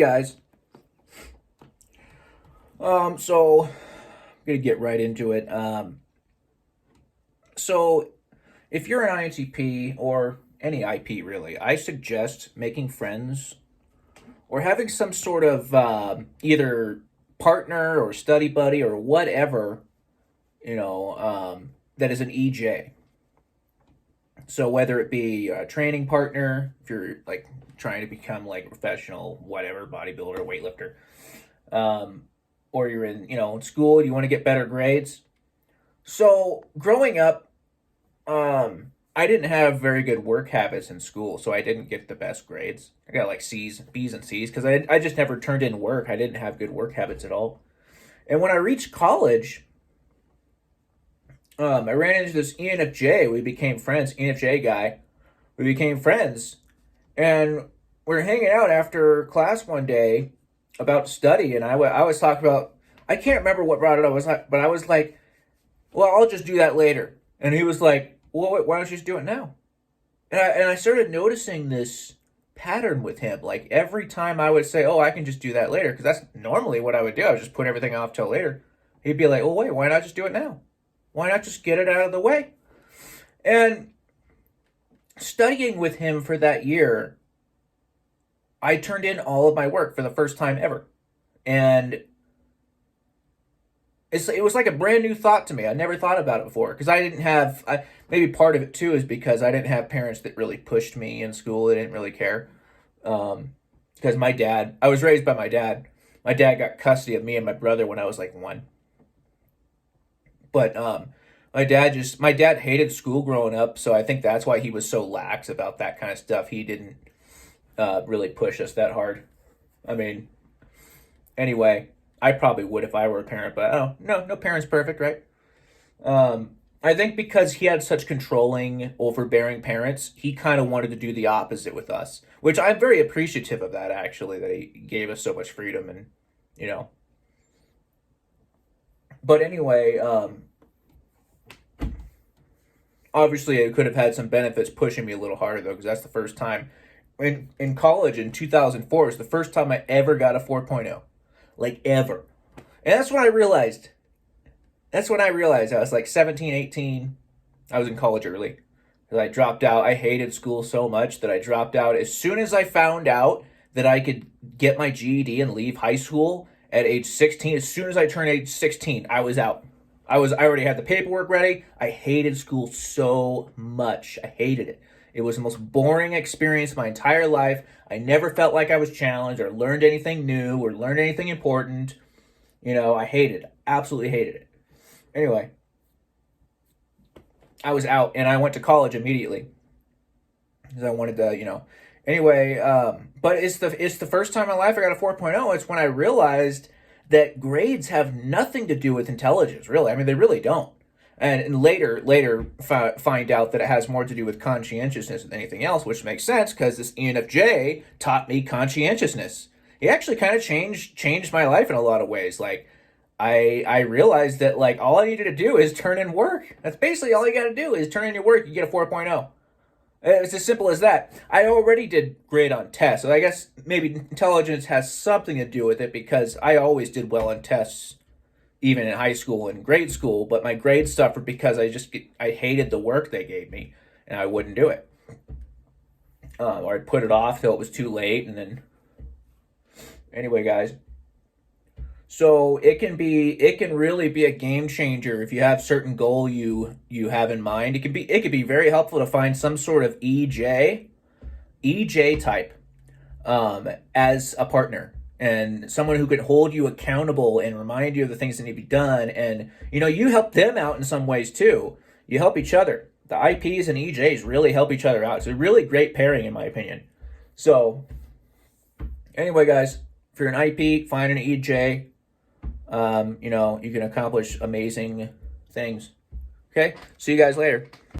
Guys. So I'm gonna get right into it. So if you're an INTP or any IP really, I suggest making friends or having some sort of either partner or study buddy or whatever, that is an EJ. So whether it be a training partner, if you're like trying to become like a professional, whatever, bodybuilder, weightlifter, um, or you're in school, you want to get better grades. So growing up, I didn't have very good work habits in school, so I didn't get the best grades. I got like C's, B's, and C's because I just never turned in work. I didn't have good work habits at all. And when I reached college, I ran into this ENFJ. We became friends. ENFJ guy. We became friends, and we were hanging out after class one day about study, and I was talking about. I can't remember what brought it up. But I was like, "Well, I'll just do that later." And he was like, "Well, why don't you just do it now?" And I started noticing this pattern with him. Like every time I would say, "Oh, I can just do that later," because that's normally what I would do. I would just put everything off till later. He'd be like, "Oh, wait, why not just do it now? Why not just get it out of the way?" And studying with him for that year, I turned in all of my work for the first time ever. And it was like a brand new thought to me. I never thought about it before because I didn't have. Maybe part of it too is because I didn't have parents that really pushed me in school. They didn't really care. Because my dad, I was raised by my dad. My dad got custody of me and my brother when I was like one. But my dad hated school growing up, so I think that's why he was so lax about that kind of stuff. He didn't really push us that hard. I mean, anyway, I probably would if I were a parent, but no parent's perfect, right? I think because he had such controlling, overbearing parents, he kind of wanted to do the opposite with us, which I'm very appreciative of that actually, that he gave us so much freedom and you know. But anyway, obviously I could have had some benefits pushing me a little harder though, because that's the first time in college in 2004 is the first time I ever got a 4.0, like ever. And that's when I realized. That's when I realized I was like 17, 18. I was in college early. I dropped out. I hated school so much that I dropped out as soon as I found out that I could get my GED and leave high school at age 16. As soon as I turned age 16, I was out. I already had the paperwork ready. I hated school so much. I hated it. It was the most boring experience of my entire life. I never felt like I was challenged or learned anything new or learned anything important. I hated it. Absolutely hated it. Anyway, I was out and I went to college immediately because I wanted to. Anyway, but it's the first time in my life I got a 4.0. It's when I realized that grades have nothing to do with intelligence, really. I mean, they really don't. And later find out that it has more to do with conscientiousness than anything else, which makes sense because this ENFJ taught me conscientiousness. He actually kind of changed my life in a lot of ways. Like, I realized that like all I needed to do is turn in work. That's basically all you got to do is turn in your work. You get a 4.0. It's as simple as that. I already did great on tests, so I guess maybe intelligence has something to do with it because I always did well on tests, even in high school and grade school. But my grades suffered because I hated the work they gave me, and I wouldn't do it, or I'd put it off till it was too late, and then anyway, guys. So it can really be a game changer if you have certain goal you have in mind. It could be very helpful to find some sort of EJ type as a partner and someone who could hold you accountable and remind you of the things that need to be done. And you help them out in some ways too. You help each other. The IPs and EJs really help each other out. It's a really great pairing in my opinion. So anyway, guys, if you're an IP, find an EJ. You can accomplish amazing things. Okay, see you guys later.